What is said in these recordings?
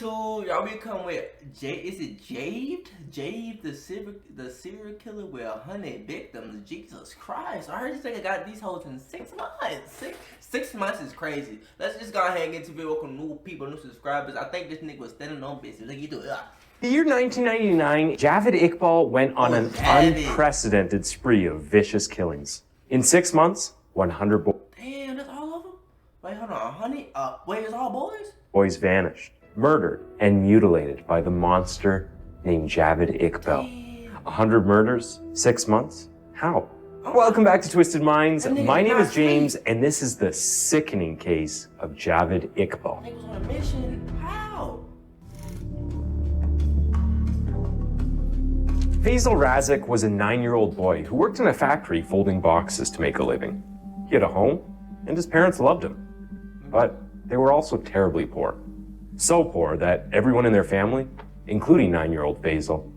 2. Y'all be coming with is it Javed? Javed, the serial killer with 100 victims. Jesus Christ. I heard this nigga got these hoes in 6 months. Six months is crazy. Let's just go ahead and get to video with new people, new subscribers. I think this nigga was standing on business. Like, you do it. The year 1999, Javed Iqbal went on an unprecedented spree of vicious killings. In 6 months, 100 Damn, that's all of them? Wait, hold on. 100? Wait, it's all boys? boys vanished, murdered, and mutilated by the monster named Javed Iqbal. 100 murders, 6 months? How? Welcome back to Twisted Minds. My name is James, and this is the sickening case of Javed Iqbal. He was on a mission. How? Faisal Razik was a 9-year-old boy who worked in a factory folding boxes to make a living. He had a home, and his parents loved him. But they were also terribly poor. So poor that everyone in their family, including 9-year-old Faisal,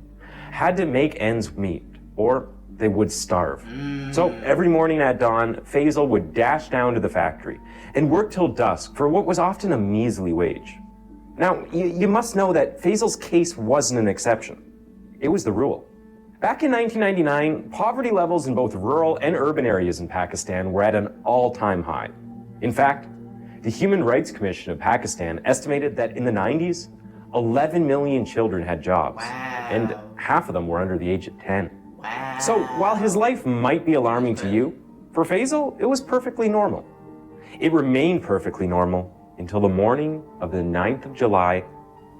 had to make ends meet, or they would starve. So every morning at dawn, Faisal would dash down to the factory and work till dusk for what was often a measly wage. Now, you must know that Faisal's case wasn't an exception. It was the rule. Back in 1999, poverty levels in both rural and urban areas in Pakistan were at an all-time high. In fact, the Human Rights Commission of Pakistan estimated that in the 90s, 11 million children had jobs, and half of them were under the age of 10. So while his life might be alarming to you, for Faisal, it was perfectly normal. It remained perfectly normal until the morning of the 9th of July,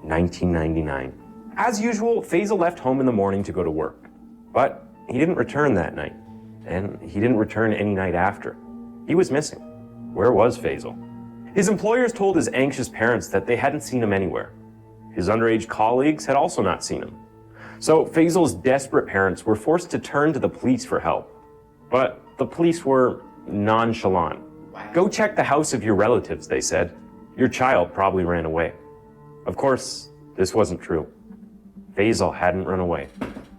1999. As usual, Faisal left home in the morning to go to work, but he didn't return that night, and he didn't return any night after. He was missing. Where was Faisal? His employers told his anxious parents that they hadn't seen him anywhere. His underage colleagues had also not seen him. So Faisal's desperate parents were forced to turn to the police for help. But the police were nonchalant. Go check the house of your relatives, they said. Your child probably ran away. Of course, this wasn't true. Faisal hadn't run away.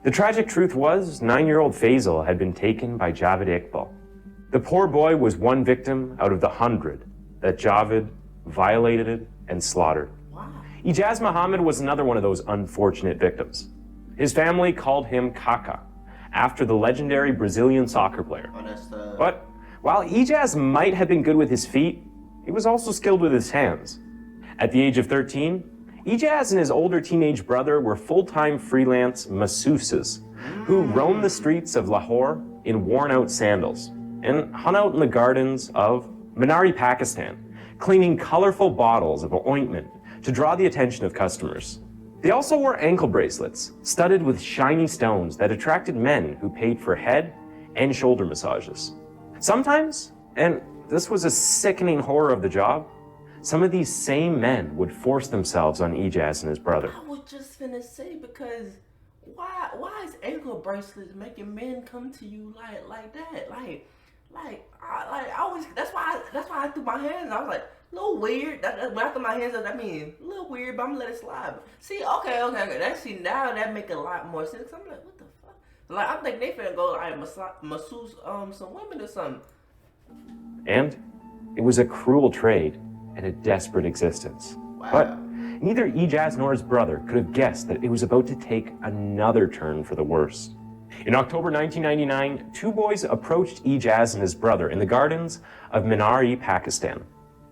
The tragic truth was, 9-year-old Faisal had been taken by Javed Iqbal. The poor boy was one victim out of the 100 that Javed violated and slaughtered. Ijaz Muhammad was another one of those unfortunate victims. His family called him Kaka, after the legendary Brazilian soccer player. But while Ijaz might have been good with his feet, he was also skilled with his hands. At the age of 13, Ijaz and his older teenage brother were full-time freelance masseuses who roamed the streets of Lahore in worn-out sandals and hung out in the gardens of Minari, Pakistan, cleaning colorful bottles of ointment to draw the attention of customers. They also wore ankle bracelets studded with shiny stones that attracted men who paid for head and shoulder massages. Sometimes, and this was a sickening horror of the job, some of these same men would force themselves on Ijaz and his brother. I was just finna say, because why is ankle bracelets making men come to you like that? I always, that's why I threw my hands. I was like, a little weird. When I threw my hands up, I mean, a little weird, but I'm gonna let it slide. See, okay. Now that make a lot more sense. I'm like, what the fuck? Like, I think they finna go like masseuse some women or something. And it was a cruel trade and a desperate existence. But neither Ijaz nor his brother could have guessed that it was about to take another turn for the worse. In October 1999, 2 boys approached Ijaz and his brother in the gardens of Minari, Pakistan.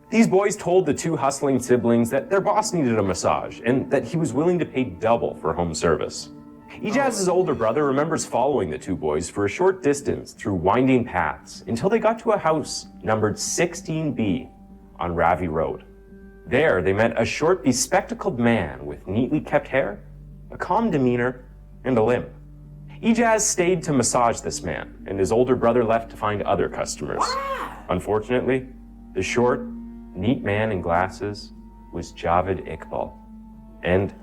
These boys told the 2 hustling siblings that their boss needed a massage and that he was willing to pay double for home service. Ijaz's older brother remembers following the 2 boys for a short distance through winding paths until they got to a house numbered 16B on Ravi Road. There, they met a short, bespectacled man with neatly kept hair, a calm demeanor, and a limp. Ijaz stayed to massage this man, and his older brother left to find other customers. Unfortunately, the short, neat man in glasses was Javed Iqbal, and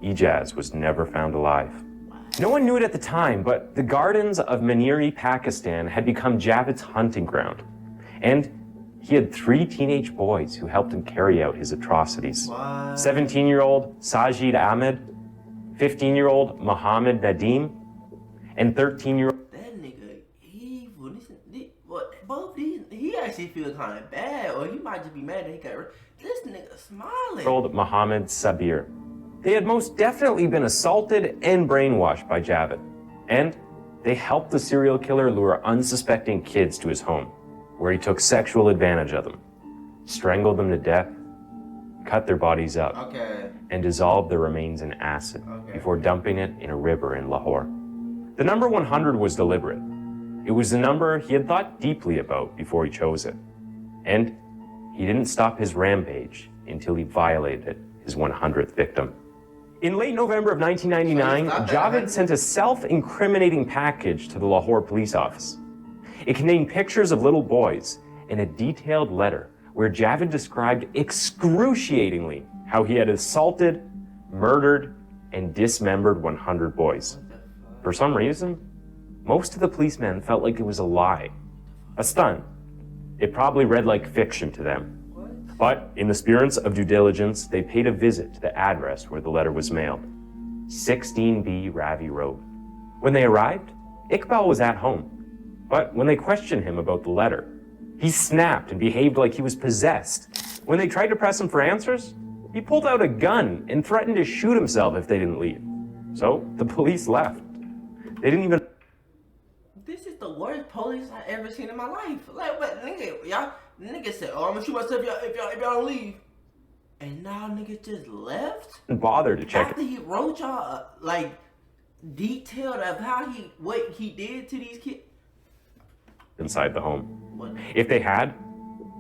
Ijaz was never found alive. No one knew it at the time, but the gardens of Minari, Pakistan had become Javed's hunting ground, and he had 3 teenage boys who helped him carry out his atrocities. 17-year-old Sajid Ahmed, 15-year-old Muhammad Nadim, and 13-year-old... That nigga evil. Both these, he actually feels kind of bad, or he might just be mad that he got... This nigga smiling. ...Muhammad Sabir. They had most definitely been assaulted and brainwashed by Javed. And they helped the serial killer lure unsuspecting kids to his home, where he took sexual advantage of them, strangled them to death, cut their bodies up, and dissolved their remains in acid before dumping it in a river in Lahore. The number 100 was deliberate. It was the number he had thought deeply about before he chose it. And he didn't stop his rampage until he violated his 100th victim. In late November of 1999, Javed sent a self-incriminating package to the Lahore police office. It contained pictures of little boys and a detailed letter where Javed described excruciatingly how he had assaulted, murdered, and dismembered 100 boys. For some reason, most of the policemen felt like it was a lie, a stunt. It probably read like fiction to them. But in the spirit of due diligence, they paid a visit to the address where the letter was mailed, 16B Ravi Road. When they arrived, Iqbal was at home. But when they questioned him about the letter, he snapped and behaved like he was possessed. When they tried to press him for answers, he pulled out a gun and threatened to shoot himself if they didn't leave. So the police left. They didn't even... This is the worst police I ever seen in my life. Like, what, nigga, nigga said, oh, I'm gonna shoot myself if y'all don't leave. And now niggas just left? bother to check After he wrote y'all, like, detailed of what he did to these kids? inside the home. What? If they had,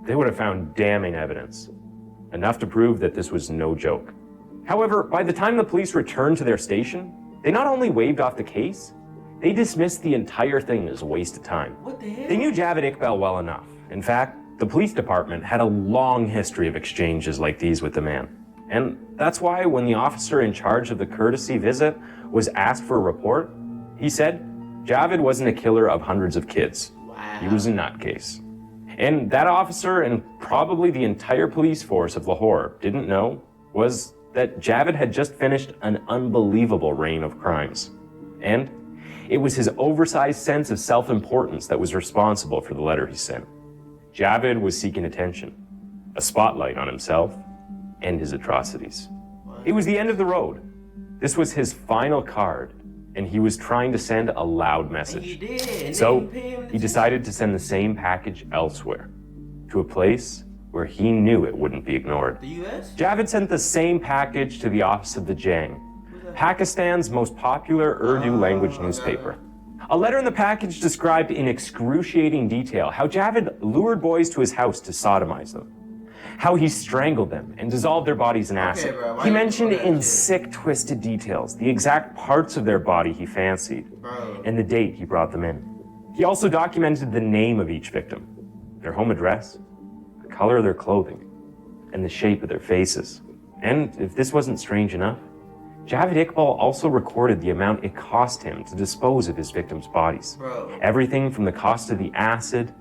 they would have found damning evidence, enough to prove that this was no joke. However, by the time the police returned to their station, they not only waved off the case, they dismissed the entire thing as a waste of time. What the hell? They knew Javed Iqbal well enough. In fact, the police department had a long history of exchanges like these with the man. And that's why when the officer in charge of the courtesy visit was asked for a report, he said Javed wasn't a killer of hundreds of kids. Wow. He was a nutcase. And that officer and probably the entire police force of Lahore didn't know was that Javed had just finished an unbelievable reign of crimes. And it was his oversized sense of self-importance that was responsible for the letter he sent. Javed was seeking attention, a spotlight on himself and his atrocities. It was the end of the road. This was his final card, and he was trying to send a loud message. He did. So he decided to send the same package elsewhere, to a place where he knew it wouldn't be ignored. The U.S.? Javed sent the same package to the office of the Jang, Pakistan's most popular Urdu language newspaper. A letter in the package described in excruciating detail how Javed lured boys to his house to sodomize them, how he strangled them and dissolved their bodies in acid. He mentioned in sick, twisted details the exact parts of their body he fancied and the date he brought them in. He also documented the name of each victim, their home address, the color of their clothing, and the shape of their faces. And if this wasn't strange enough, Javed Iqbal also recorded the amount it cost him to dispose of his victims' bodies. Everything from the cost of the acid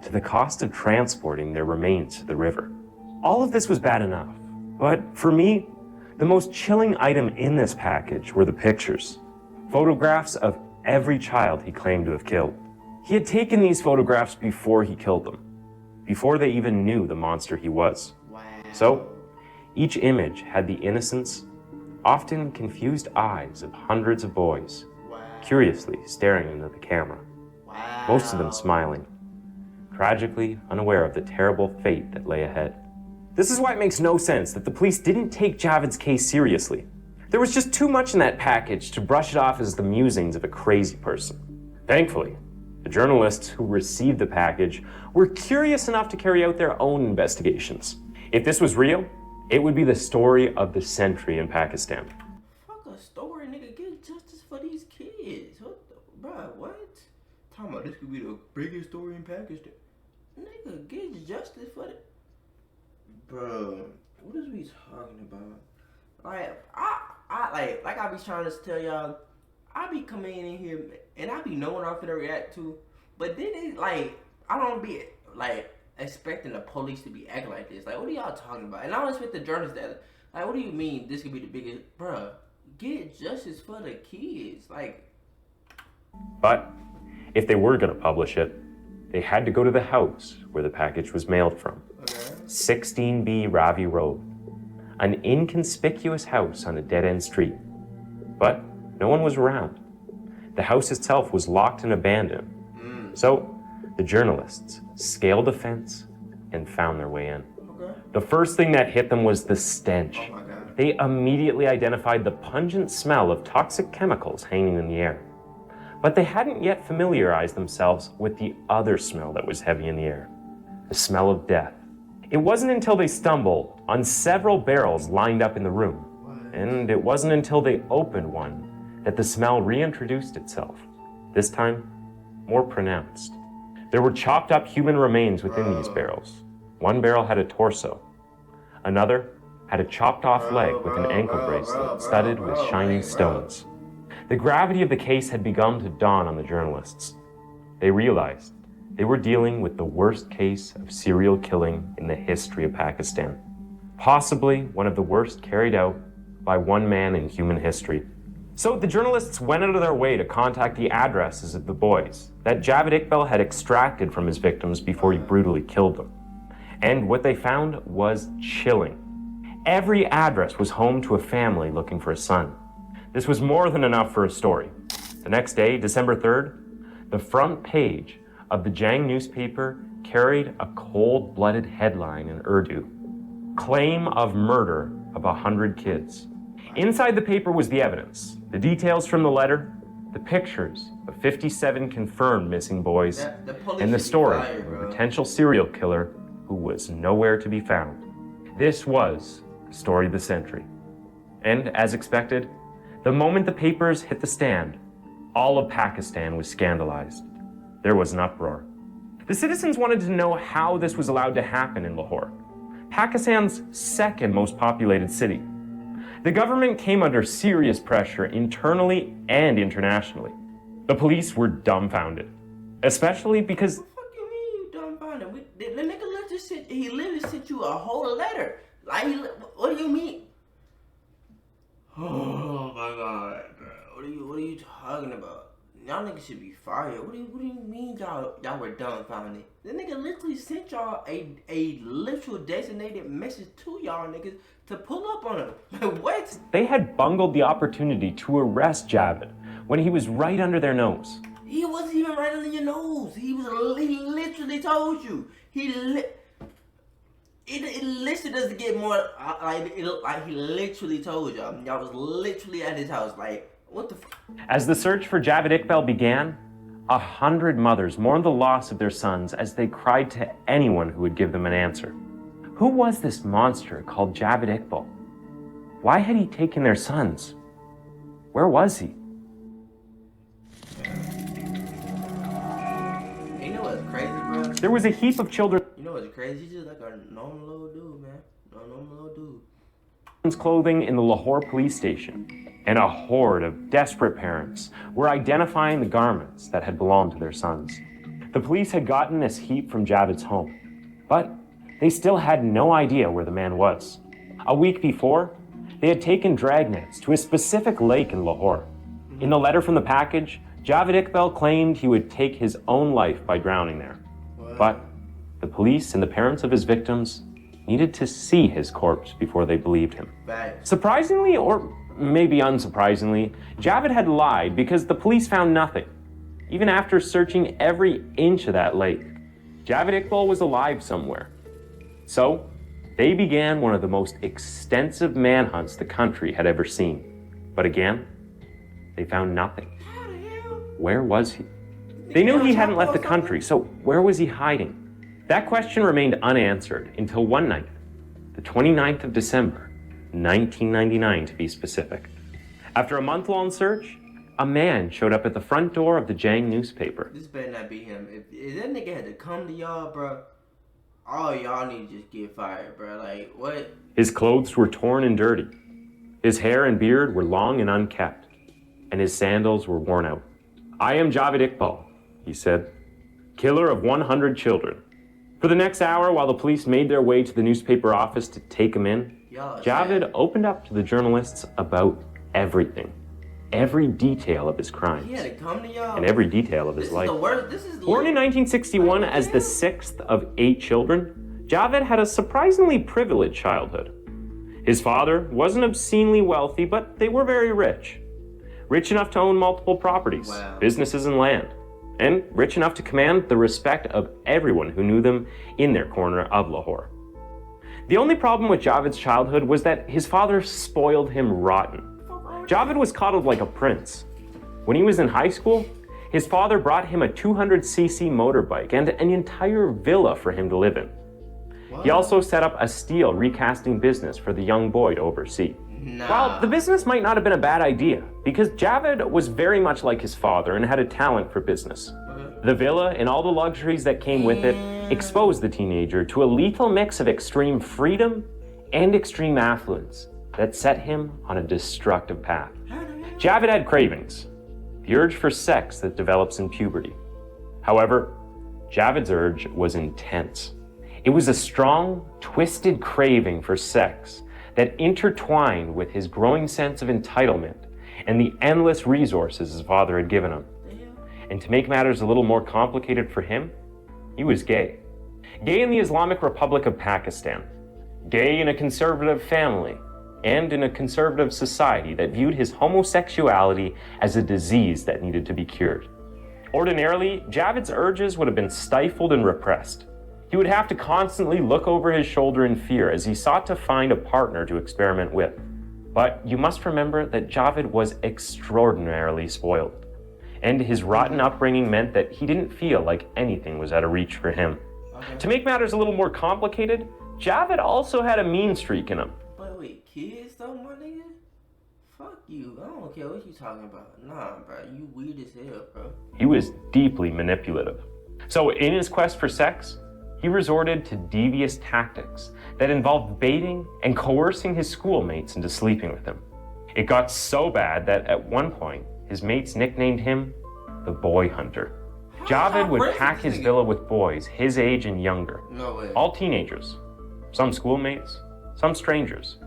to the cost of transporting their remains to the river. All of this was bad enough, but for me, the most chilling item in this package were the pictures. Photographs of every child he claimed to have killed. He had taken these photographs before he killed them, before they even knew the monster he was. Wow. So, each image had the innocence, often confused eyes of hundreds of boys, curiously staring into the camera, most of them smiling, tragically unaware of the terrible fate that lay ahead. This is why it makes no sense that the police didn't take Javed's case seriously. There was just too much in that package to brush it off as the musings of a crazy person. Thankfully, the journalists who received the package were curious enough to carry out their own investigations. If this was real, it would be the story of the century in Pakistan. Fuck a story, nigga. Get justice for these kids. What the, bruh, what? Talking about this could be the biggest story in Pakistan. Nigga, get justice for the... Bro, what is we talking about? Like, I be trying to tell y'all, I be coming in here and I be knowing I'm finna react to, but then it, like, I don't be, like, expecting the police to be acting like this. Like, what are y'all talking about? And I don't expect the journalists that, like, what do you mean this could be the biggest, bruh, get justice for the kids, like. But if they were gonna publish it, they had to go to the house where the package was mailed from. 16B Ravi Road, an inconspicuous house on a dead-end street. But no one was around. The house itself was locked and abandoned. So the journalists scaled the fence and found their way in. Okay. The first thing that hit them was the stench. Oh my God. They immediately identified the pungent smell of toxic chemicals hanging in the air. But they hadn't yet familiarized themselves with the other smell that was heavy in the air, the smell of death. It wasn't until they stumbled on several barrels lined up in the room, and it wasn't until they opened one that the smell reintroduced itself, this time more pronounced. There were chopped up human remains within these barrels. One barrel had a torso. Another had a chopped off leg with an ankle bracelet studded with shiny stones. The gravity of the case had begun to dawn on the journalists. They realized they were dealing with the worst case of serial killing in the history of Pakistan. Possibly one of the worst carried out by one man in human history. So the journalists went out of their way to contact the addresses of the boys that Javed Iqbal had extracted from his victims before he brutally killed them. And what they found was chilling. Every address was home to a family looking for a son. This was more than enough for a story. The next day, December 3rd, the front page of the Jang newspaper carried a cold-blooded headline in Urdu: "Claim of murder of 100 kids." Inside the paper was the evidence, the details from the letter, the pictures of 57 confirmed missing boys, and the story of a potential serial killer who was nowhere to be found. This was the story of the century. And as expected, the moment the papers hit the stand, all of Pakistan was scandalized. There was an uproar. The citizens wanted to know how this was allowed to happen in Lahore, Pakistan's second most populated city. The government came under serious pressure internally and internationally. The police were dumbfounded, especially because... What the fuck you mean you dumbfounded? The nigga he literally sent you a whole letter. Like, what do you mean? Oh my God, bro. What are you talking about? Y'all niggas should be fired. What do you mean y'all were dumbfounded? The nigga literally sent y'all a literal designated message to y'all niggas to pull up on him. Like, what? They had bungled the opportunity to arrest Javed when he was right under their nose. He wasn't even right under your nose. He literally told you. It literally doesn't get more it looked like he literally told y'all. Y'all was literally at his house. Like, what the fuck? As the search for Javed Iqbal began, 100 mothers mourned the loss of their sons as they cried to anyone who would give them an answer. Who was this monster called Javed Iqbal? Why had he taken their sons? Where was he? You know what's crazy, bro? There was a heap of children. You know what's crazy? He's just like a normal little dude, man. Normal little dude. Clothing in the Lahore police station, and a horde of desperate parents were identifying the garments that had belonged to their sons. The police had gotten this heap from Javed's home, but they still had no idea where the man was. A week before, they had taken dragnets to a specific lake in Lahore. In the letter from the package, Javed Iqbal claimed he would take his own life by drowning there. But the police and the parents of his victims needed to see his corpse before they believed him. Facts. Surprisingly, or maybe unsurprisingly, Javed had lied because the police found nothing. Even after searching every inch of that lake, Javed Iqbal was alive somewhere. So, they began one of the most extensive manhunts the country had ever seen. But again, they found nothing. How the hell? Where was he? They knew he hadn't left the country, so where was he hiding? That question remained unanswered until one night, the 29th of December, 1999 to be specific. After a month-long search, a man showed up at the front door of the Jang newspaper. This better not be him. If that nigga had to come to y'all, bro, all y'all need to just get fired, bro. Like, what? His clothes were torn and dirty. His hair and beard were long and unkempt, and his sandals were worn out. "I am Javed Iqbal," he said, "killer of 100 children." For the next hour, while the police made their way to the newspaper office to take him in, Javed opened up to the journalists about everything. Every detail of his crimes. He had to come to y'all. And every detail of his life. Born in 1961 as the sixth of 8 children, Javed had a surprisingly privileged childhood. His father wasn't obscenely wealthy, but they were very rich. Rich enough to own multiple properties, Wow. businesses, and land. And rich enough to command the respect of everyone who knew them in their corner of Lahore. The only problem with Javed's childhood was that his father spoiled him rotten. Javed was coddled like a prince. When he was in high school, his father brought him a 200cc motorbike and an entire villa for him to live in. He also set up a steel recasting business for the young boy to oversee. While the business might not have been a bad idea, because Javed was very much like his father and had a talent for business. The villa and all the luxuries that came with it exposed the teenager to a lethal mix of extreme freedom and extreme affluence that set him on a destructive path. Javed had cravings, the urge for sex that develops in puberty. However, Javed's urge was intense. It was a strong, twisted craving for sex that intertwined with his growing sense of entitlement and the endless resources his father had given him. And to make matters a little more complicated for him, he was gay. Gay in the Islamic Republic of Pakistan. Gay in a conservative family and in a conservative society that viewed his homosexuality as a disease that needed to be cured. Ordinarily, Javed's urges would have been stifled and repressed. He would have to constantly look over his shoulder in fear as he sought to find a partner to experiment with. But you must remember that Javed was extraordinarily spoiled, and his rotten upbringing meant that he didn't feel like anything was out of reach for him. To make matters a little more complicated, Javed also had a mean streak in him. But wait, kids though, my nigga? Fuck you. I don't care what you talking about. Nah, bro, you weird as hell, bro. He was deeply manipulative. So in his quest for sex, he resorted to devious tactics that involved baiting and coercing his schoolmates into sleeping with him. It got so bad that at one point, his mates nicknamed him the Boy Hunter. Javed would pack his villa with boys his age and younger. No way. All teenagers. Some schoolmates, some strangers.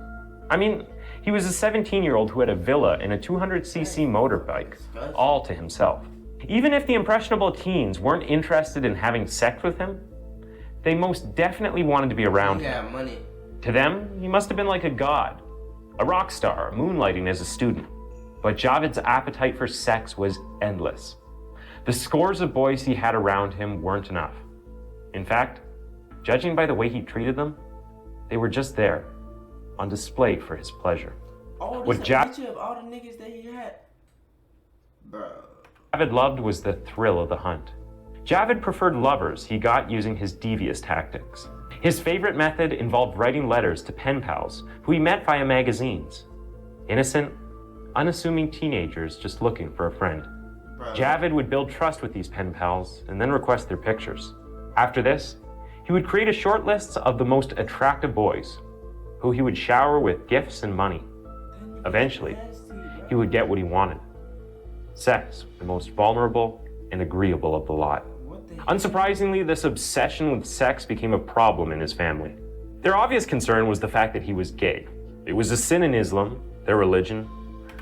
I mean, he was a 17-year-old who had a villa and a 200cc motorbike, all to himself. Even if the impressionable teens weren't interested in having sex with him, they most definitely wanted to be around him. Yeah, money. To them, he must have been like a god, a rock star, moonlighting as a student. But Javed's appetite for sex was endless. The scores of boys he had around him weren't enough. In fact, judging by the way he treated them, they were just there, on display for his pleasure. Oh, this picture of all the niggas that he had? Bro. Javed loved was the thrill of the hunt. Javed preferred lovers he got using his devious tactics. His favorite method involved writing letters to pen pals who he met via magazines. Innocent, unassuming teenagers just looking for a friend. Bro. Javed would build trust with these pen pals and then request their pictures. After this, he would create a short list of the most attractive boys, who he would shower with gifts and money. Eventually, he would get what he wanted. Sex, the most vulnerable and agreeable of the lot. Unsurprisingly, this obsession with sex became a problem in his family. Their obvious concern was the fact that he was gay. It was a sin in Islam, their religion.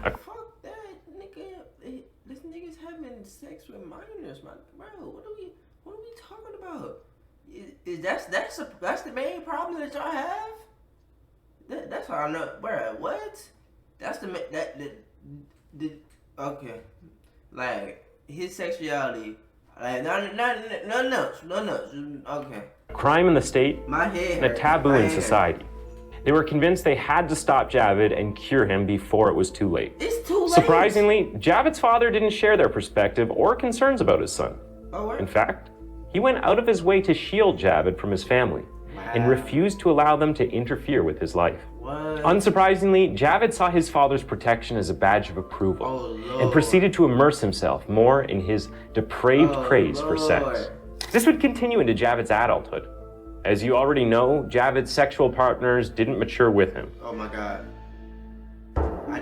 Fuck that, nigga. This nigga's having sex with minors, man. Bro, what are we talking about? That's the main problem that y'all have? That's all I know. Bro, what? That's okay. Like, his sexuality, like, nothing else. Okay. Crime in the state My head and a hurt. taboo My in head society. They were convinced they had to stop Javed and cure him before it was too late. It's too late. Surprisingly, Javed's father didn't share their perspective or concerns about his son. Oh, what? In fact, he went out of his way to shield Javed from his family and refused to allow them to interfere with his life. What? Unsurprisingly, Javed saw his father's protection as a badge of approval and proceeded to immerse himself more in his depraved craze for sex. This would continue into Javed's adulthood. As you already know, Javed's sexual partners didn't mature with him. Oh my God. I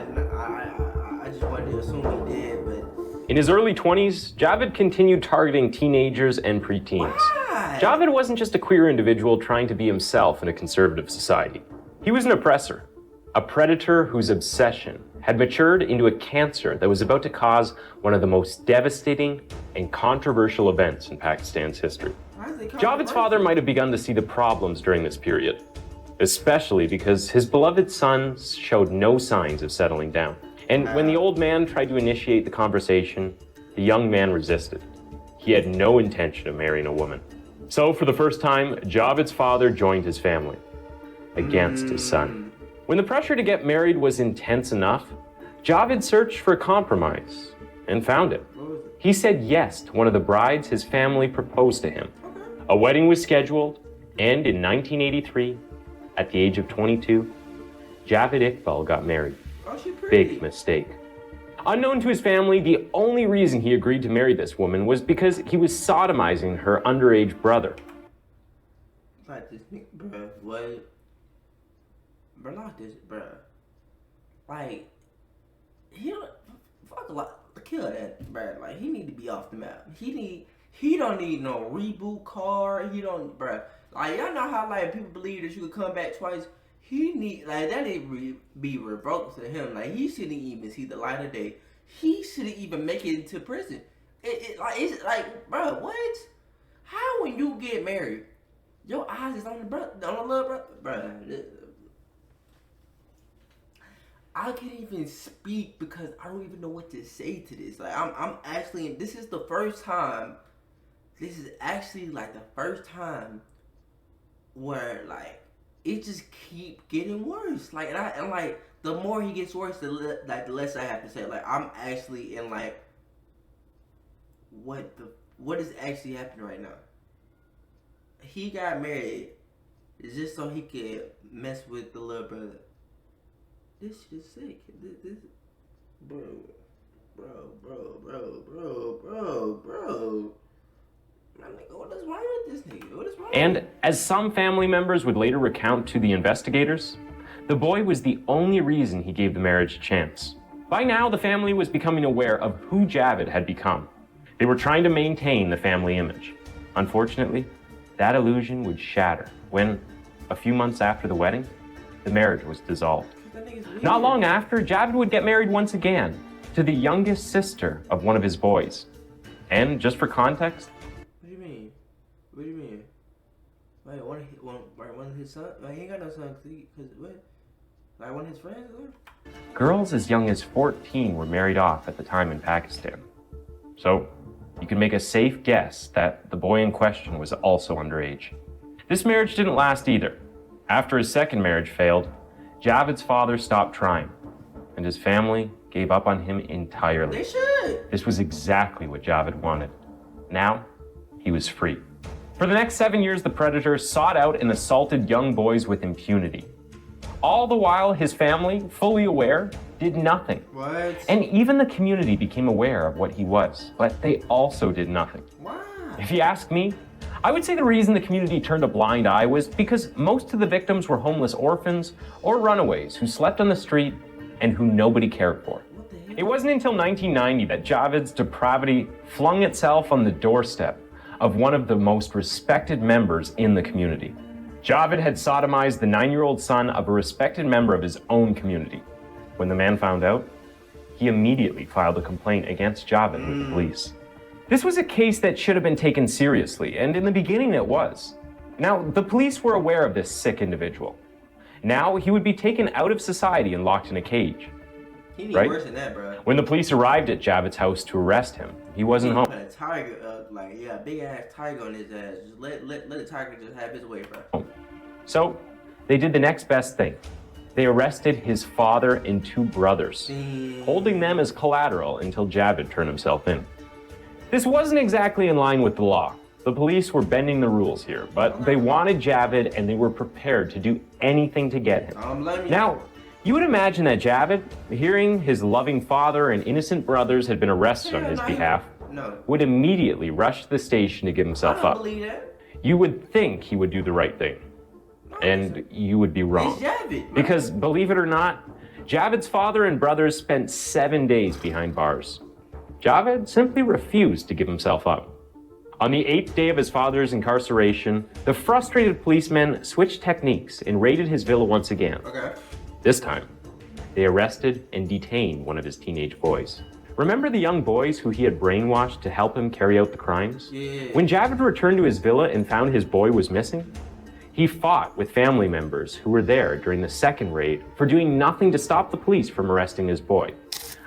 just wanted to assume he did, but... In his early 20s, Javed continued targeting teenagers and preteens. Why? Javed wasn't just a queer individual trying to be himself in a conservative society. He was an oppressor, a predator whose obsession had matured into a cancer that was about to cause one of the most devastating and controversial events in Pakistan's history. Javed's father might have begun to see the problems during this period. especially because his beloved son showed no signs of settling down. And when the old man tried to initiate the conversation, the young man resisted. He had no intention of marrying a woman. So for the first time, Javed's father joined his family against his son. When the pressure to get married was intense enough, Javed searched for a compromise and found it. He said yes to one of the brides his family proposed to him. A wedding was scheduled, and in 1983, at the age of 22, Javed Iqbal got married. Oh, she pretty. Big mistake. Unknown to his family, the only reason he agreed to marry this woman was because he was sodomizing her underage brother. Like this nigga, bruh, what? Bruh, not this, bruh. Like, he don't, fuck a lot, kill that, bruh. Like, he need to be off the map. He don't need no reboot card. He don't, bruh. Like, y'all know how, like, people believe that you could come back twice? He need, like, that need be revoked to him. Like, he shouldn't even see the light of day. He shouldn't even make it into prison. It's like, bro, what? How when you get married, your eyes is on the brother, on the little brother, bro. I can't even speak because I don't even know what to say to this. Like, I'm actually, this is the first time. This is actually like the first time where like it just keep getting worse. Like, and like the more he gets worse, the less I have to say. Like, I'm actually in like, what is actually happening right now? He got married just so he could mess with the little brother. This shit's sick. This, bro. My nigga, what is wrong with this nigga? What is wrong? And as some family members would later recount to the investigators, the boy was the only reason he gave the marriage a chance. By now, the family was becoming aware of who Javed had become. They were trying to maintain the family image. Unfortunately, that illusion would shatter when, a few months after the wedding, the marriage was dissolved. Not long after, Javed would get married once again to the youngest sister of one of his boys. And just for context, what do you mean? Like, one of his sons? Like, he ain't got no son, because what? Like, one of his friends or? Girls as young as 14 were married off at the time in Pakistan. So, you can make a safe guess that the boy in question was also underage. This marriage didn't last either. After his second marriage failed, Javed's father stopped trying, and his family gave up on him entirely. They should! This was exactly what Javed wanted. Now, he was free. For the next 7 years, the predator sought out and assaulted young boys with impunity. All the while, his family, fully aware, did nothing. What? And even the community became aware of what he was, but they also did nothing. Why? If you ask me, I would say the reason the community turned a blind eye was because most of the victims were homeless orphans or runaways who slept on the street and who nobody cared for. It wasn't until 1990 that Javed's depravity flung itself on the doorstep of one of the most respected members in the community. Javed had sodomized the 9-year-old son of a respected member of his own community. When the man found out, he immediately filed a complaint against Javed with the police. This was a case that should have been taken seriously, and in the beginning it was. Now, the police were aware of this sick individual. Now, he would be taken out of society and locked in a cage. He need right? worse than that, bro. When the police arrived at Javed's house to arrest him, he wasn't home. A tiger, big ass tiger on his ass. Just let the tiger just have his way, bro. So, they did the next best thing. They arrested his father and 2 brothers, holding them as collateral until Javed turned himself in. This wasn't exactly in line with the law. The police were bending the rules here, but they wanted Javed and they were prepared to do anything to get him. Now, you would imagine that Javed, hearing his loving father and innocent brothers had been arrested on his behalf, would immediately rush to the station to give himself up. Believe that. You would think he would do the right thing. And you would be wrong. It's Javed, because, believe it or not, Javed's father and brothers spent 7 days behind bars. Javed simply refused to give himself up. On the 8th day of his father's incarceration, the frustrated policemen switched techniques and raided his villa once again. Okay. This time, they arrested and detained one of his teenage boys. Remember the young boys who he had brainwashed to help him carry out the crimes? Yeah. When Javed returned to his villa and found his boy was missing, He fought with family members who were there during the second raid for doing nothing to stop the police from arresting his boy.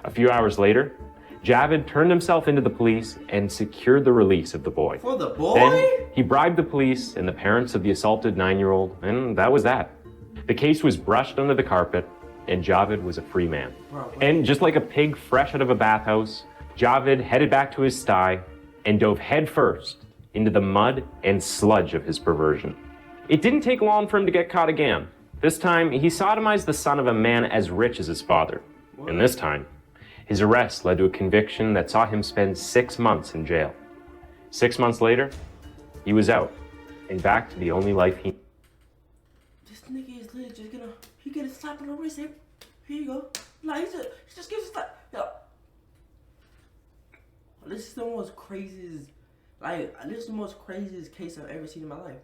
A few hours later, Javed turned himself into the police and secured the release of the boy. For the boy? Then he bribed the police and the parents of the assaulted 9-year-old, and that was that. The case was brushed under the carpet, and Javed was a free man. And just like a pig fresh out of a bathhouse, Javed headed back to his sty and dove headfirst into the mud and sludge of his perversion. It didn't take long for him to get caught again. This time, he sodomized the son of a man as rich as his father. And this time, his arrest led to a conviction that saw him spend 6 months in jail. 6 months later, he was out and back to the only life he... This nigga is literally just he get a slap on the wrist. Here you go. Like, he just gives a slap. Yo. This is the most craziest, this is the most craziest case I've ever seen in my life.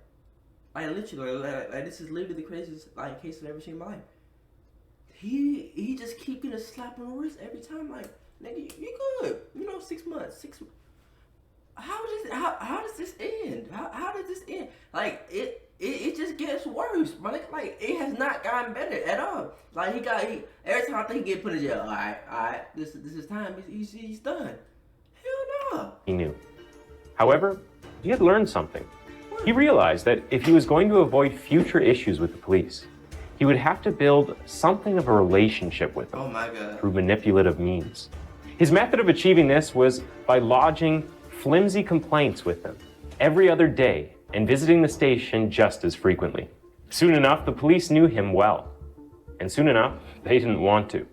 Like, literally, this is literally the craziest, case I've ever seen in my life. He just keep getting a slap on the wrist every time. Like, nigga, you good. 6 months. How does this end? How does this end? Like, it just gets worse, but it has not gotten better at all. Like, every time I think he get put in jail, all right, this is time. He's done. Hell no. He knew. However, he had learned something. He realized that if he was going to avoid future issues with the police, he would have to build something of a relationship with them. Oh my God. Through manipulative means. His method of achieving this was by lodging flimsy complaints with them every other day and visiting the station just as frequently. Soon enough, the police knew him well. And soon enough, they didn't want to.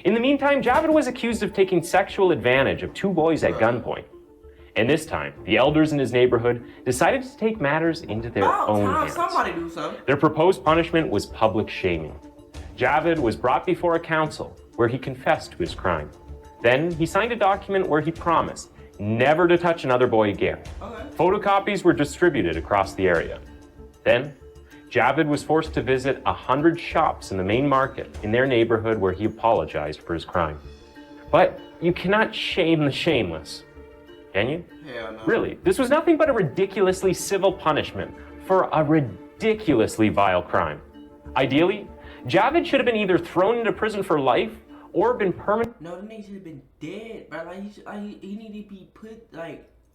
In the meantime, Javed was accused of taking sexual advantage of 2 boys at gunpoint. And this time, the elders in his neighborhood decided to take matters into their own hands. Somebody do something. Their proposed punishment was public shaming. Javed was brought before a council where he confessed to his crime. Then he signed a document where he promised never to touch another boy again. Okay. Photocopies were distributed across the area. Then, Javed was forced to visit 100 shops in the main market in their neighborhood where he apologized for his crime. But you cannot shame the shameless. Can you? Hell no. Really, this was nothing but a ridiculously civil punishment for a ridiculously vile crime. Ideally, Javed should have been either thrown into prison for life or been permanently... No, the nigga should have been dead, bro. He needed to be put,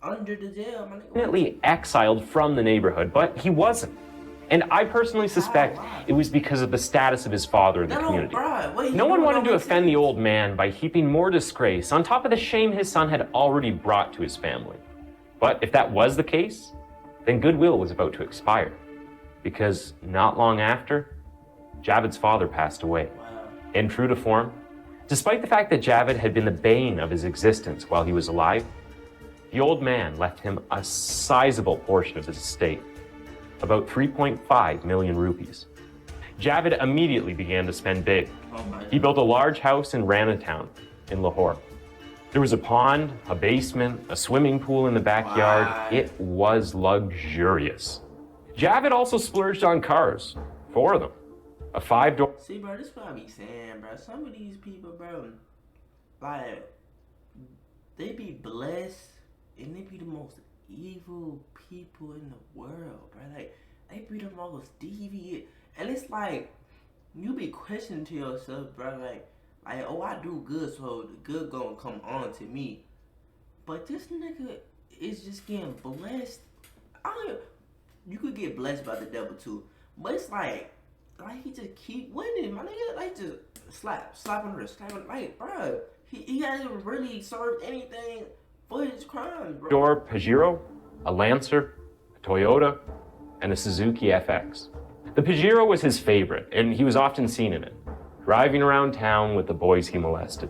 under the jail, my nigga. Permanently exiled from the neighborhood, but he wasn't. And I personally suspect it was because of the status of his father in the community. No one wanted to offend the old man by heaping more disgrace on top of the shame his son had already brought to his family. But if that was the case, then goodwill was about to expire. Because not long after, Javed's father passed away. And true to form, despite the fact that Javed had been the bane of his existence while he was alive, the old man left him a sizable portion of his estate. About 3.5 million rupees. Javed immediately began to spend big. He built a large house in Ranatown in Lahore. There was a pond, a basement, a swimming pool in the backyard. Wow. It was luxurious. Javed also splurged on cars, 4 of them. A 5-door... See, bro, this is what I be saying, bro. Some of these people, bro, they be blessed and they be the most evil people in the world, bro. They be the most deviant, and it's you be questioning to yourself, bro. Oh, I do good, so the good gonna come on to me. But this nigga is just getting blessed. You could get blessed by the devil too, but it's he just keep winning, my nigga. Just slap on the wrist, bro. He hasn't really served anything for his crimes, bro. Door Pajero, a Lancer, a Toyota, and a Suzuki FX. The Pajero was his favorite, and he was often seen in it, driving around town with the boys he molested.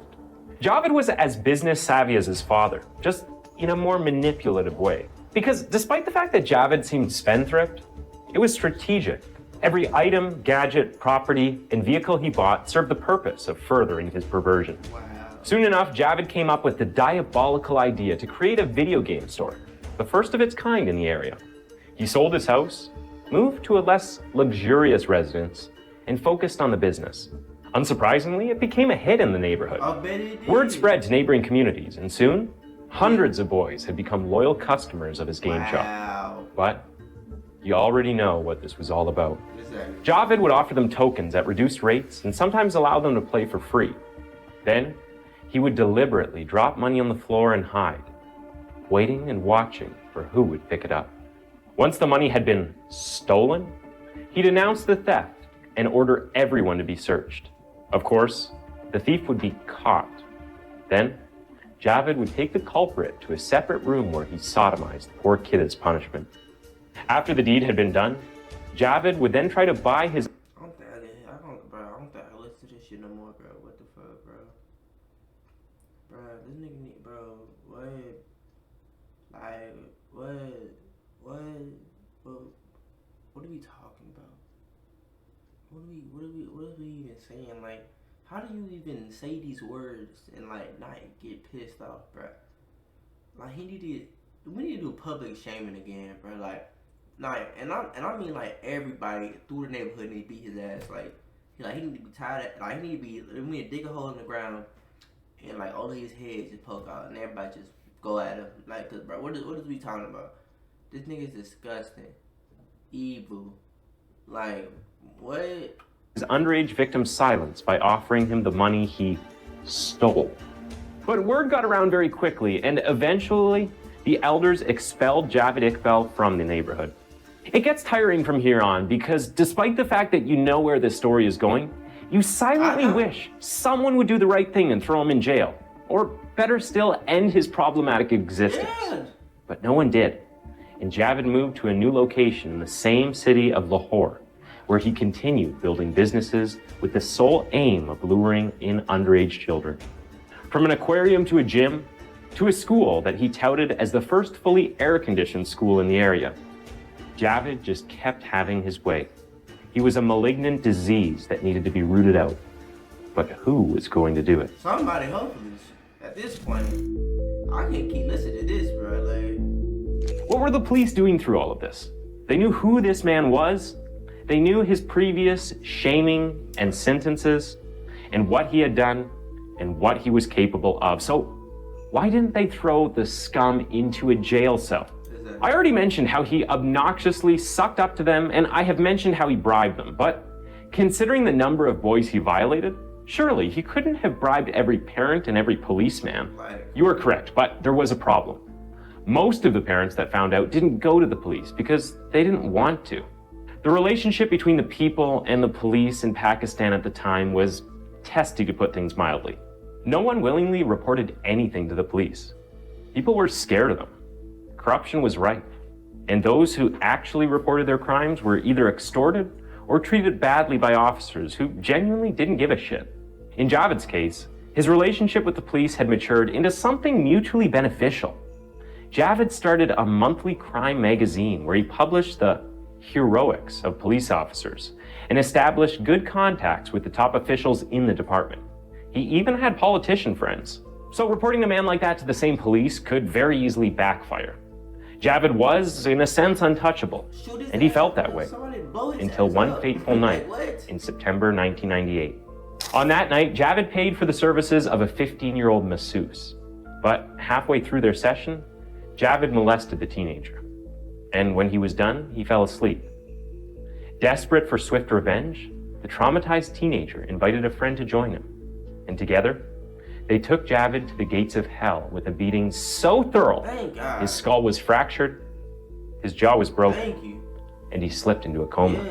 Javed was as business savvy as his father, just in a more manipulative way. Because despite the fact that Javed seemed spendthrift, it was strategic. Every item, gadget, property, and vehicle he bought served the purpose of furthering his perversion. Wow. Soon enough, Javed came up with the diabolical idea to create a video game store, the first of its kind in the area. He sold his house, moved to a less luxurious residence, and focused on the business. Unsurprisingly, it became a hit in the neighborhood. I bet it did. Word spread to neighboring communities, and soon, hundreds of boys had become loyal customers of his game shop. But You already know what this was all about. Exactly. Javed would offer them tokens at reduced rates and sometimes allow them to play for free. Then, he would deliberately drop money on the floor and hide, waiting and watching for who would pick it up. Once the money had been stolen, he'd announce the theft and order everyone to be searched. Of course, the thief would be caught. Then, Javed would take the culprit to a separate room where he sodomized the poor kid as punishment. After the deed had been done, Javed would then try to buy his... I don't think I listen to this shit no more, bro. What the fuck, bro? Bro, this nigga need, bro, what? Like, what are we talking about? What are we even saying? Like, how do you even say these words and like not get pissed off, bro? Like, we need to do public shaming again, bro. Like, and I mean like everybody through the neighborhood need to beat his ass. Like he need to be tied. Like we need to dig a hole in the ground and like all of his heads just poke out and everybody just go at him. Like, cause bro, what is we talking about? This nigga's disgusting, evil. Like, what? His underage victim silenced by offering him the money he stole. But word got around very quickly, and eventually the elders expelled Javed Iqbal from the neighborhood. It gets tiring from here on because despite the fact that you know where this story is going, you silently wish someone would do the right thing and throw him in jail. Or better still, end his problematic existence. Yeah. But no one did. And Javed moved to a new location in the same city of Lahore, where he continued building businesses with the sole aim of luring in underage children. From an aquarium to a gym, to a school that he touted as the first fully air-conditioned school in the area, Javed just kept having his way. He was a malignant disease that needed to be rooted out. But who was going to do it? Somebody, hopefully. At this point, I can't keep listening to this, bro. Like, what were the police doing through all of this? They knew who this man was. They knew his previous shaming and sentences and what he had done and what he was capable of. So why didn't they throw the scum into a jail cell? I already mentioned how he obnoxiously sucked up to them, and I have mentioned how he bribed them. But considering the number of boys he violated, surely he couldn't have bribed every parent and every policeman. You are correct, but there was a problem. Most of the parents that found out didn't go to the police because they didn't want to. The relationship between the people and the police in Pakistan at the time was testy, to put things mildly. No one willingly reported anything to the police. People were scared of them. Corruption was rife, and those who actually reported their crimes were either extorted or treated badly by officers who genuinely didn't give a shit. In Javed's case, his relationship with the police had matured into something mutually beneficial. Javed started a monthly crime magazine where he published the heroics of police officers and established good contacts with the top officials in the department. He even had politician friends. So reporting a man like that to the same police could very easily backfire. Javed was, in a sense, untouchable, and he felt that way until one fateful night in September 1998. On that night, Javed paid for the services of a 15-year-old masseuse. But halfway through their session, Javed molested the teenager. And when he was done, he fell asleep. Desperate for swift revenge, the traumatized teenager invited a friend to join him. And together, they took Javed to the gates of hell with a beating so thorough, his skull was fractured, his jaw was broken, and he slipped into a coma.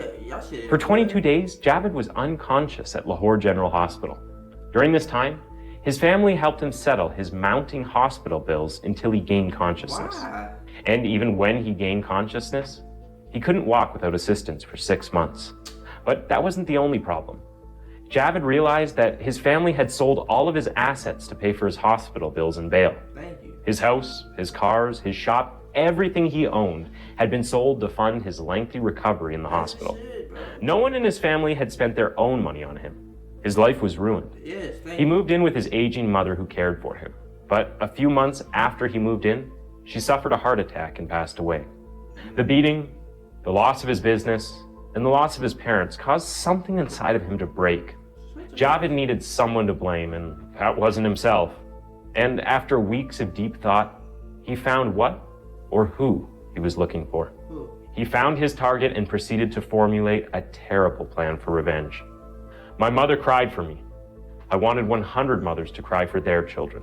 For 22 days, Javed was unconscious at Lahore General Hospital. During this time, his family helped him settle his mounting hospital bills until he gained consciousness. And even when he gained consciousness, he couldn't walk without assistance for 6 months. But that wasn't the only problem. Javed realized that his family had sold all of his assets to pay for his hospital bills and bail. His house, his cars, his shop, everything he owned had been sold to fund his lengthy recovery in the hospital. No one in his family had spent their own money on him. His life was ruined. He moved in with his aging mother who cared for him. But a few months after he moved in, she suffered a heart attack and passed away. The beating, the loss of his business, and the loss of his parents caused something inside of him to break. Javed needed someone to blame, and that wasn't himself. And after weeks of deep thought, he found what or who he was looking for. He found his target and proceeded to formulate a terrible plan for revenge. My mother cried for me. I wanted 100 mothers to cry for their children.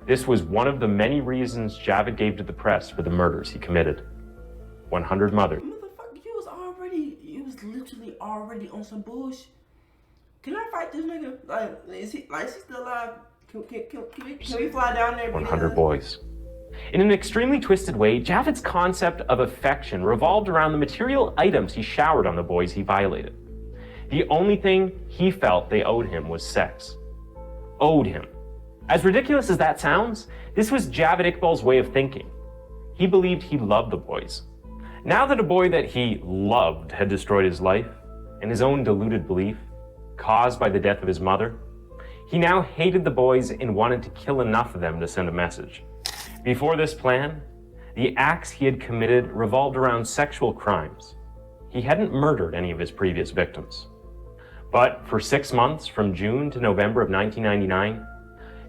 This was one of the many reasons Javed gave to the press for the murders he committed. 100 mothers. Motherfucker, you was literally already on some bullshit. Can I fight this nigga? Like, is he still alive? Can we fly down there? 100 boys. In an extremely twisted way, Javed's concept of affection revolved around the material items he showered on the boys he violated. The only thing he felt they owed him was sex. Owed him. As ridiculous as that sounds, this was Javed Iqbal's way of thinking. He believed he loved the boys. Now that a boy that he loved had destroyed his life, and his own deluded belief, caused by the death of his mother, he now hated the boys and wanted to kill enough of them to send a message. Before this plan, the acts he had committed revolved around sexual crimes. He hadn't murdered any of his previous victims. But for 6 months, from June to November of 1999,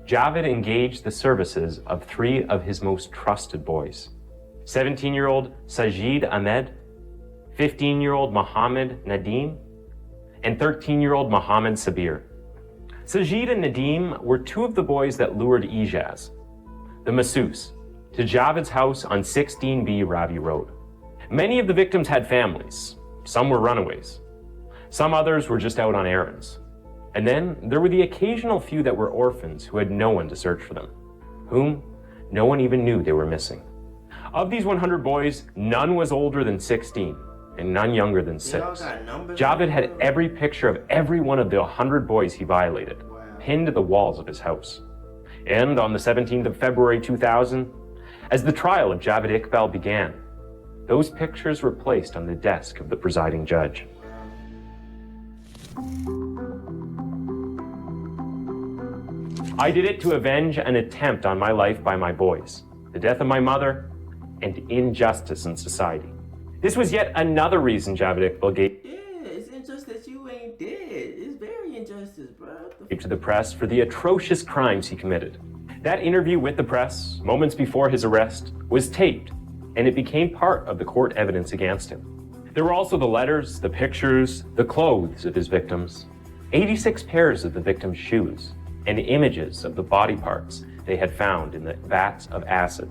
Javed engaged the services of 3 of his most trusted boys. 17-year-old Sajid Ahmed, 15-year-old Mohammed Nadim, and 13-year-old Mohammed Sabir. Sajid and Nadim were 2 of the boys that lured Ijaz, the masseuse, to Javed's house on 16B Ravi Road. Many of the victims had families. Some were runaways. Some others were just out on errands. And then there were the occasional few that were orphans who had no one to search for them, whom no one even knew they were missing. Of these 100 boys, none was older than 16 and none younger than 6. Javed had every picture of every one of the 100 boys he violated, pinned to the walls of his house. And on the 17th of February 2000, as the trial of Javed Iqbal began, those pictures were placed on the desk of the presiding judge. I did it to avenge an attempt on my life by my boys, the death of my mother, and injustice in society. This was yet another reason Javed Iqbal gave it's injustice you ain't dead. It's very injustice, bro. To the press for the atrocious crimes he committed. That interview with the press, moments before his arrest, was taped, and it became part of the court evidence against him. There were also the letters, the pictures, the clothes of his victims, 86 pairs of the victims' shoes, and images of the body parts they had found in the vats of acid.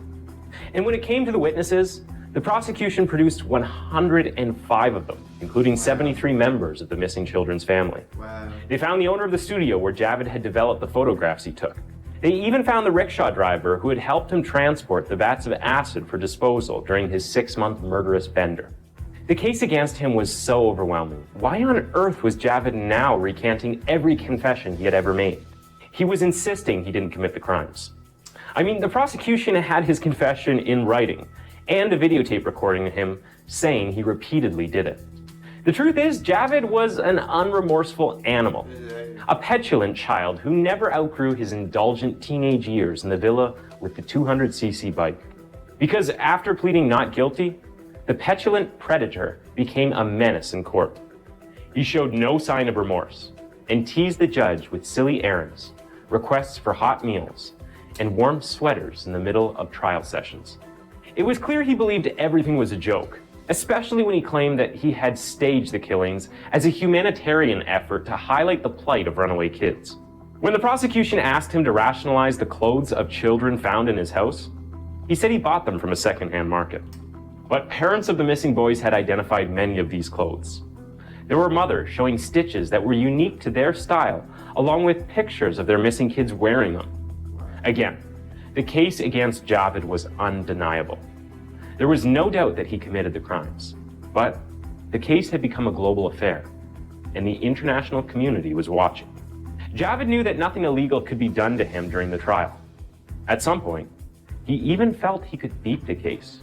And when it came to the witnesses, the prosecution produced 105 of them, including 73 members of the missing children's family. They found the owner of the studio where Javed had developed the photographs he took. They even found the rickshaw driver who had helped him transport the vats of acid for disposal during his 6-month murderous bender. The case against him was so overwhelming. Why on earth was Javed now recanting every confession he had ever made? He was insisting he didn't commit the crimes. I mean, the prosecution had his confession in writing and a videotape recording of him saying he repeatedly did it. The truth is, Javed was an unremorseful animal, a petulant child who never outgrew his indulgent teenage years in the villa with the 200cc bike. Because after pleading not guilty, the petulant predator became a menace in court. He showed no sign of remorse and teased the judge with silly errands, requests for hot meals, and warm sweaters in the middle of trial sessions. It was clear he believed everything was a joke, especially when he claimed that he had staged the killings as a humanitarian effort to highlight the plight of runaway kids. When the prosecution asked him to rationalize the clothes of children found in his house, he said he bought them from a secondhand market. But parents of the missing boys had identified many of these clothes. There were mothers showing stitches that were unique to their style, along with pictures of their missing kids wearing them. Again, the case against Javed was undeniable. There was no doubt that he committed the crimes, but the case had become a global affair, and the international community was watching. Javed knew that nothing illegal could be done to him during the trial. At some point, he even felt he could beat the case.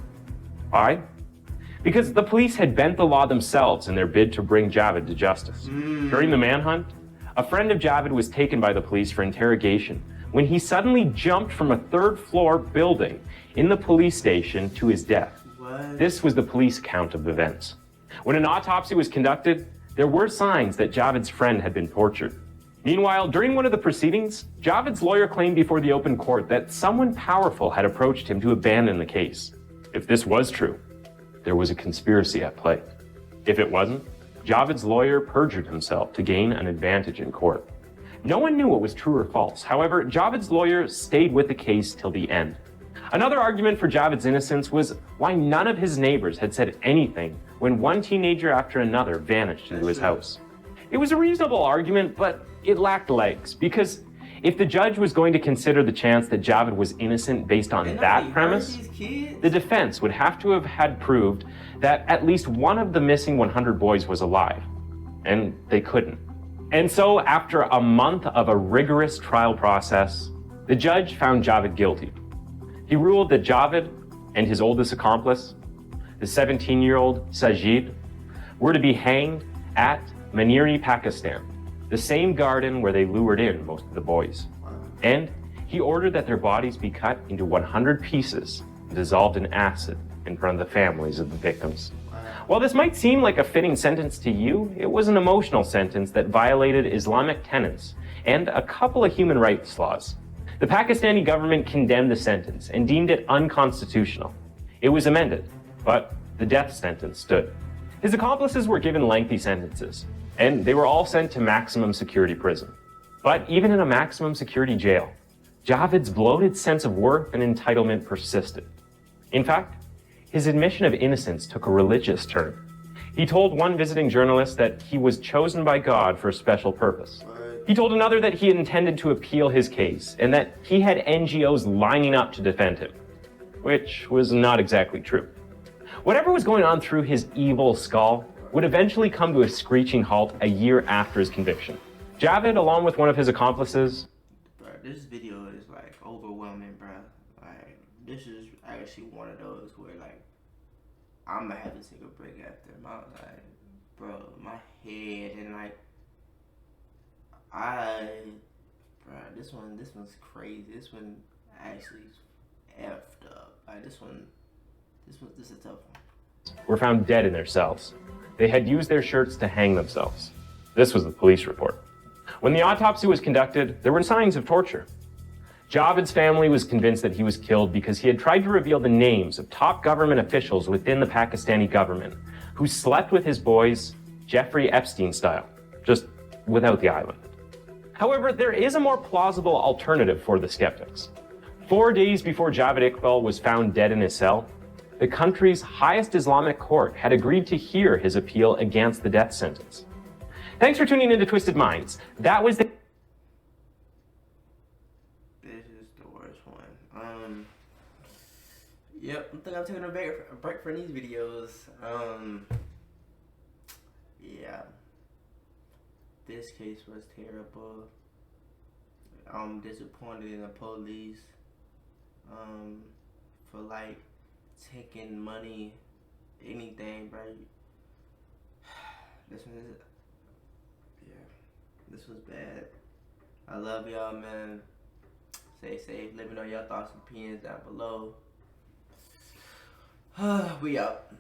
Why? Because the police had bent the law themselves in their bid to bring Javed to justice. During the manhunt, a friend of Javed was taken by the police for interrogation when he suddenly jumped from a 3rd-floor building in the police station to his death. This was the police account of events. When an autopsy was conducted, there were signs that Javed's friend had been tortured. Meanwhile, during one of the proceedings, Javed's lawyer claimed before the open court that someone powerful had approached him to abandon the case. If this was true, there was a conspiracy at play. If it wasn't, Javed's lawyer perjured himself to gain an advantage in court. No one knew what was true or false. However, Javed's lawyer stayed with the case till the end. Another argument for Javed's innocence was why none of his neighbors had said anything when one teenager after another vanished into his house. It was a reasonable argument, but it lacked legs, because if the judge was going to consider the chance that Javed was innocent based on that premise, the defense would have to have had proved that at least one of the missing 100 boys was alive, and they couldn't. And so, after a month of a rigorous trial process, the judge found Javed guilty. He ruled that Javed and his oldest accomplice, the 17-year-old Sajid, were to be hanged at Maniri, Pakistan, the same garden where they lured in most of the boys. And he ordered that their bodies be cut into 100 pieces and dissolved in acid in front of the families of the victims. While this might seem like a fitting sentence to you, it was an emotional sentence that violated Islamic tenets and a couple of human rights laws. The Pakistani government condemned the sentence and deemed it unconstitutional. It was amended, but the death sentence stood. His accomplices were given lengthy sentences, and they were all sent to maximum security prison. But even in a maximum security jail, Javed's bloated sense of worth and entitlement persisted. In fact, his admission of innocence took a religious turn. He told one visiting journalist that he was chosen by God for a special purpose. He told another that he intended to appeal his case and that he had NGOs lining up to defend him, which was not exactly true. Whatever was going on through his evil skull would eventually come to a screeching halt a year after his conviction. Javed, along with one of his accomplices... Bro, this video is like overwhelming, bro. Like, this is actually one of those where like, I'm gonna have to take a break after. My head and like, this one's crazy. This one actually effed up. Like this is a tough one. Were found dead in their cells. They had used their shirts to hang themselves. This was the police report. When the autopsy was conducted, there were signs of torture. Javed's family was convinced that he was killed because he had tried to reveal the names of top government officials within the Pakistani government who slept with his boys, Jeffrey Epstein style, just without the island. However, there is a more plausible alternative for the skeptics. 4 days before Javed Iqbal was found dead in his cell, the country's highest Islamic court had agreed to hear his appeal against the death sentence. Thanks for tuning into Twisted Minds. That was the... This is the worst one. Yep, I think I'm taking a break from these videos. Yeah. This case was terrible. I'm disappointed in the police. For like taking money, anything, bro. This was bad. I love y'all, man. Stay safe. Let me know your thoughts and opinions down below. We out.